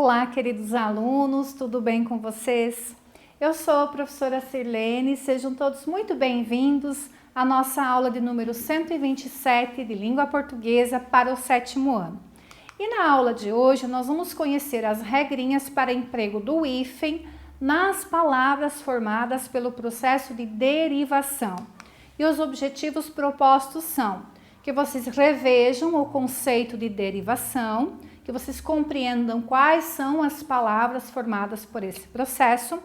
Olá, queridos alunos, tudo bem com vocês? Eu sou a professora Sirlene, sejam todos muito bem-vindos à nossa aula de número 127 de língua portuguesa para o 7º ano. E na aula de hoje nós vamos conhecer as regrinhas para emprego do hífen nas palavras formadas pelo processo de derivação. E os objetivos propostos são que vocês revejam o conceito de derivação, que vocês compreendam quais são as palavras formadas por esse processo,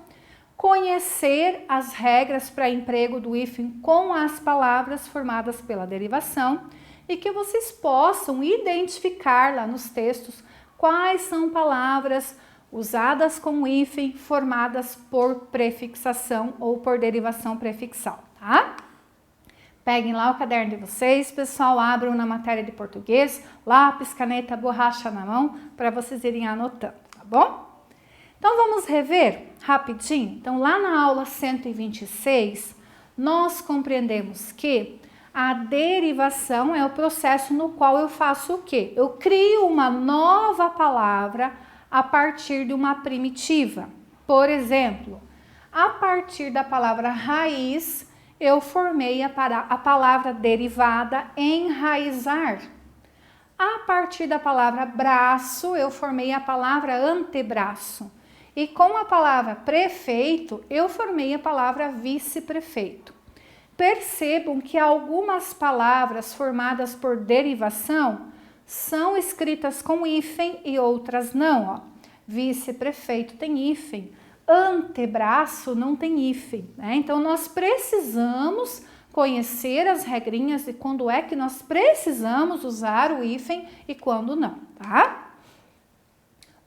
conhecer as regras para emprego do hífen com as palavras formadas pela derivação e que vocês possam identificar lá nos textos quais são palavras usadas com hífen formadas por prefixação ou por derivação prefixal, tá? Peguem lá o caderno de vocês, pessoal, abram na matéria de português, lápis, caneta, borracha na mão, para vocês irem anotando, tá bom? Então, vamos rever rapidinho? Então, lá na aula 126, nós compreendemos que a derivação é o processo no qual eu faço o quê? Eu crio uma nova palavra a partir de uma primitiva. Por exemplo, a partir da palavra raiz, eu formei a palavra derivada enraizar. A partir da palavra braço, eu formei a palavra antebraço. E com a palavra prefeito, eu formei a palavra vice-prefeito. Percebam que algumas palavras formadas por derivação são escritas com hífen e outras não. Ó. Vice-prefeito tem hífen. Antebraço não tem hífen, né? Então nós precisamos conhecer as regrinhas de quando é que nós precisamos usar o hífen e quando não, tá?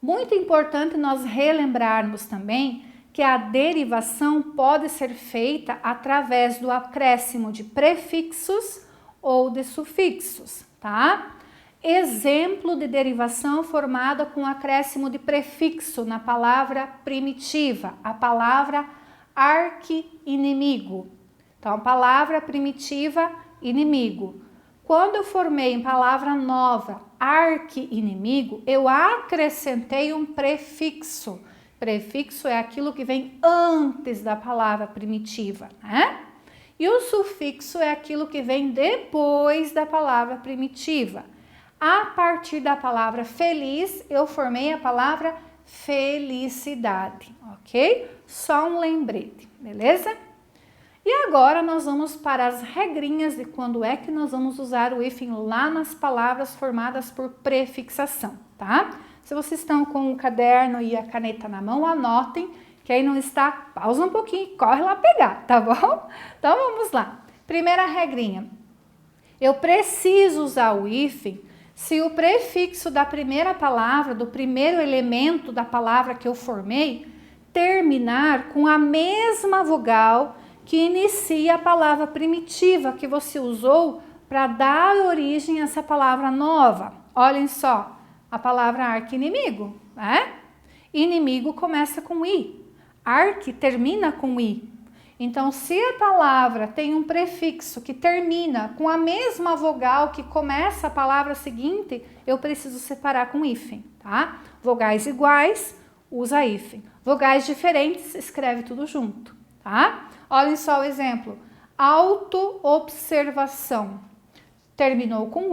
Muito importante nós relembrarmos também que a derivação pode ser feita através do acréscimo de prefixos ou de sufixos, tá? Exemplo de derivação formada com acréscimo de prefixo na palavra primitiva, a palavra arqui-inimigo. Então, a palavra primitiva, inimigo. Quando eu formei em palavra nova, arqui-inimigo, eu acrescentei um prefixo. Prefixo é aquilo que vem antes da palavra primitiva, né? E o sufixo é aquilo que vem depois da palavra primitiva. A partir da palavra feliz, eu formei a palavra felicidade, ok? Só um lembrete, beleza? E agora nós vamos para as regrinhas de quando é que nós vamos usar o hífen lá nas palavras formadas por prefixação, tá? Se vocês estão com o caderno e a caneta na mão, anotem, que aí não está, pausa um pouquinho e corre lá pegar, tá bom? Então vamos lá. Primeira regrinha, eu preciso usar o hífen se o prefixo da primeira palavra, do primeiro elemento da palavra que eu formei, terminar com a mesma vogal que inicia a palavra primitiva que você usou para dar origem a essa palavra nova. Olhem só, a palavra arqui-inimigo, né? Inimigo começa com i, arqui termina com i. Então, se a palavra tem um prefixo que termina com a mesma vogal que começa a palavra seguinte, eu preciso separar com hífen, tá? Vogais iguais, usa hífen. Vogais diferentes, escreve tudo junto, tá? Olhem só o exemplo. Autoobservação. Terminou com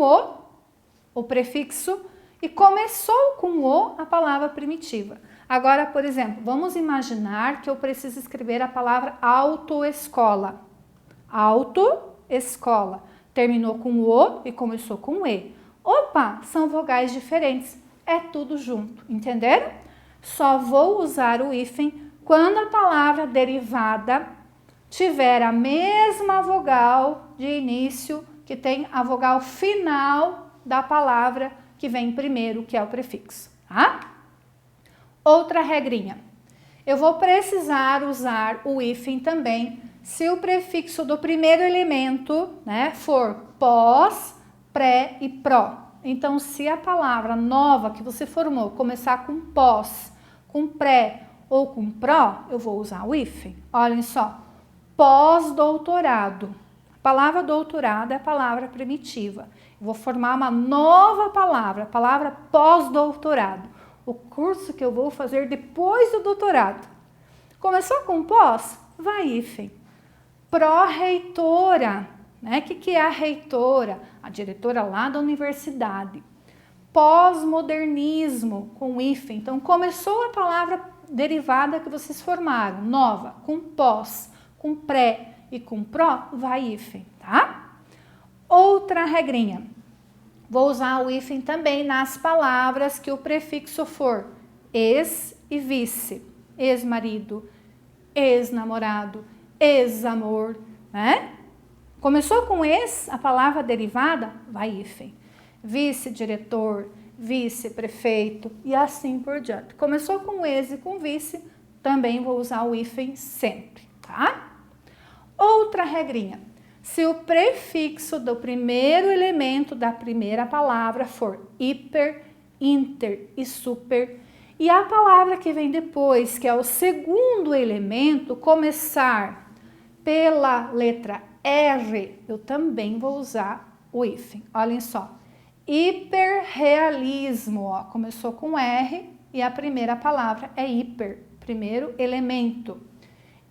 o prefixo, e começou com o a palavra primitiva. Agora, por exemplo, vamos imaginar que eu preciso escrever a palavra autoescola. Autoescola. Terminou com o e começou com e. Opa, são vogais diferentes. É tudo junto, entenderam? Só vou usar o hífen quando a palavra derivada tiver a mesma vogal de início que tem a vogal final da palavra que vem primeiro, que é o prefixo, tá? Outra regrinha, eu vou precisar usar o hífen também se o prefixo do primeiro elemento, né, for pós, pré e pró. Então, se a palavra nova que você formou começar com pós, com pré ou com pró, eu vou usar o hífen. Olhem só, pós-doutorado. A palavra doutorado é a palavra primitiva. Eu vou formar uma nova palavra, a palavra pós-doutorado. o curso que eu vou fazer depois do doutorado. Começou com pós? Vai hífen. Pró-reitora, né? O que é a reitora? A diretora lá da universidade. Pós-modernismo, com hífen. Então, começou a palavra derivada que vocês formaram, nova, com pós, com pré e com pró, vai hífen, tá? Outra regrinha. Vou usar o hífen também nas palavras que o prefixo for ex e vice. Ex-marido, ex-namorado, ex-amor, né? Começou com ex, a palavra derivada, vai hífen. Vice-diretor, vice-prefeito e assim por diante. Começou com ex e com vice, também vou usar o hífen sempre, tá? Outra regrinha. Se o prefixo do primeiro elemento da primeira palavra for hiper, inter e super, e a palavra que vem depois, que é o segundo elemento, começar pela letra R, eu também vou usar o hífen. Olhem só. Hiperrealismo, ó, começou com R e a primeira palavra é hiper, primeiro elemento.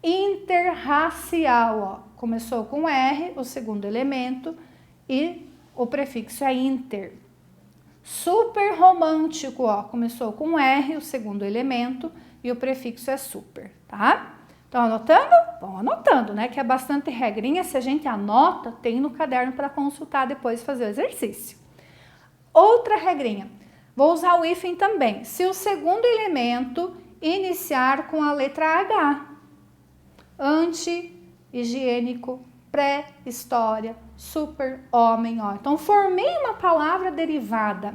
Interracial, ó, começou com R, o segundo elemento, e o prefixo é inter. Super romântico, ó, começou com R, o segundo elemento, e o prefixo é super, tá? Estão anotando? Vão anotando, né? Que é bastante regrinha, se a gente anota, tem no caderno para consultar depois fazer o exercício. Outra regrinha, vou usar o hífen também, se o segundo elemento iniciar com a letra H. Anti-higiênico, pré-história, super-homem, ó. Então, formei uma palavra derivada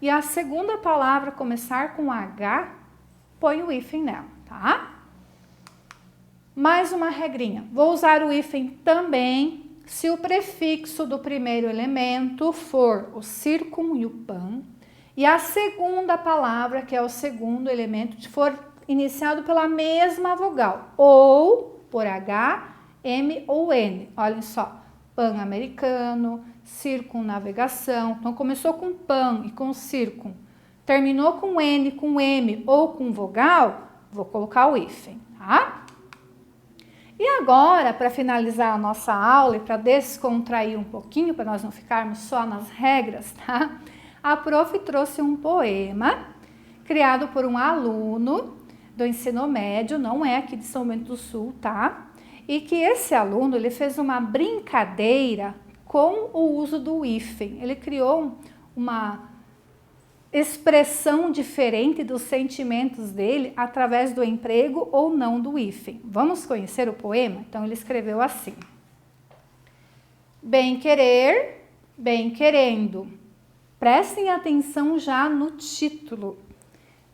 e a segunda palavra começar com H, põe o hífen nela, tá? Mais uma regrinha. Vou usar o hífen também se o prefixo do primeiro elemento for o circum e o pan e a segunda palavra, que é o segundo elemento, for iniciado pela mesma vogal, ou por H, M ou N. Olhem só, pan-americano, circunnavegação. Então, começou com pan e com circun, terminou com N, com M ou com vogal, vou colocar o hífen, tá? E agora, para finalizar a nossa aula e para descontrair um pouquinho, para nós não ficarmos só nas regras, tá? A prof trouxe um poema criado por um aluno do ensino médio, não é aqui de São Bento do Sul, tá? E que esse aluno, ele fez uma brincadeira com o uso do hífen. Ele criou uma expressão diferente dos sentimentos dele através do emprego ou não do hífen. Vamos conhecer o poema? Então, ele escreveu assim. Bem querer, bem querendo. Prestem atenção já no título.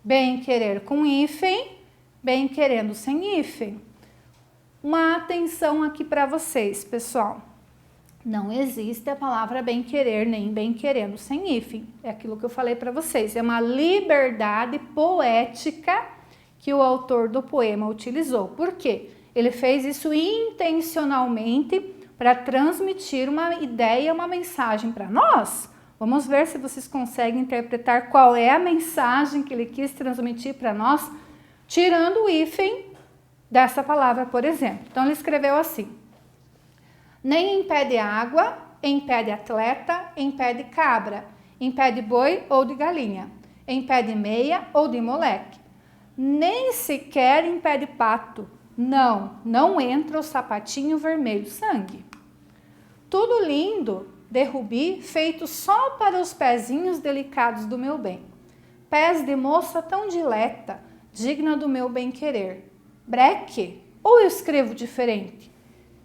Bem querer com hífen, bem querendo sem hífen. Uma atenção aqui para vocês, pessoal. Não existe a palavra bem querer nem bem querendo sem hífen. É aquilo que eu falei para vocês. É uma liberdade poética que o autor do poema utilizou. Por quê? Ele fez isso intencionalmente para transmitir uma ideia, uma mensagem para nós. Vamos ver se vocês conseguem interpretar qual é a mensagem que ele quis transmitir para nós, tirando o hífen dessa palavra, por exemplo. Então, ele escreveu assim. Nem impede água, impede atleta, impede cabra, impede boi ou de galinha, impede meia ou de moleque. Nem sequer impede pato, não entra o sapatinho vermelho sangue. Tudo lindo, de rubi, feito só para os pezinhos delicados do meu bem. Pés de moça tão dileta, digna do meu bem-querer. Breque, ou eu escrevo diferente?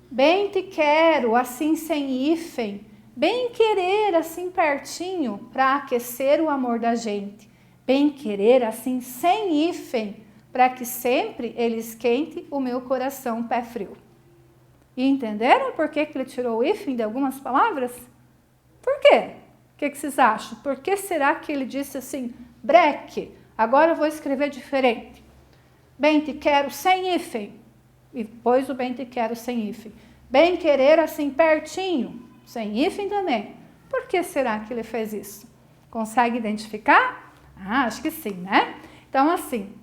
Bem te quero, assim sem hífen, bem querer, assim pertinho, para aquecer o amor da gente. Bem querer, assim sem hífen, para que sempre ele esquente o meu coração pé frio. E entenderam por que ele tirou o hífen de algumas palavras? Por quê? O que vocês acham? Por que será que ele disse assim, breque, agora eu vou escrever diferente? Bem te quero sem hífen. E pôs o bem te quero sem hífen. Bem querer assim pertinho, sem hífen também. Por que será que ele fez isso? Consegue identificar? Ah, acho que sim, né? Então, assim,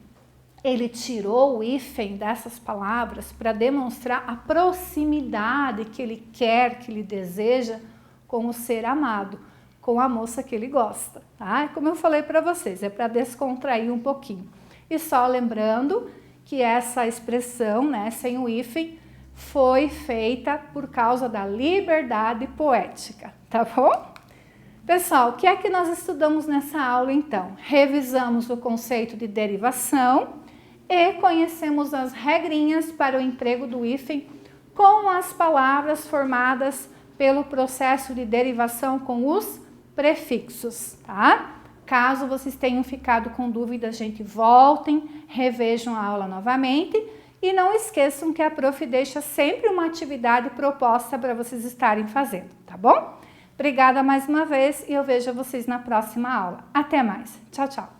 ele tirou o hífen dessas palavras para demonstrar a proximidade que ele quer, que ele deseja com o ser amado, com a moça que ele gosta, tá? Como eu falei para vocês, é para descontrair um pouquinho. E só lembrando que essa expressão, né, sem o hífen, foi feita por causa da liberdade poética, tá bom? Pessoal, o que é que nós estudamos nessa aula então? Revisamos o conceito de derivação e conhecemos as regrinhas para o emprego do hífen com as palavras formadas pelo processo de derivação com os prefixos, tá? Caso vocês tenham ficado com dúvidas, gente, voltem, revejam a aula novamente e não esqueçam que a prof deixa sempre uma atividade proposta para vocês estarem fazendo, tá bom? Obrigada mais uma vez e eu vejo vocês na próxima aula. Até mais. Tchau, tchau.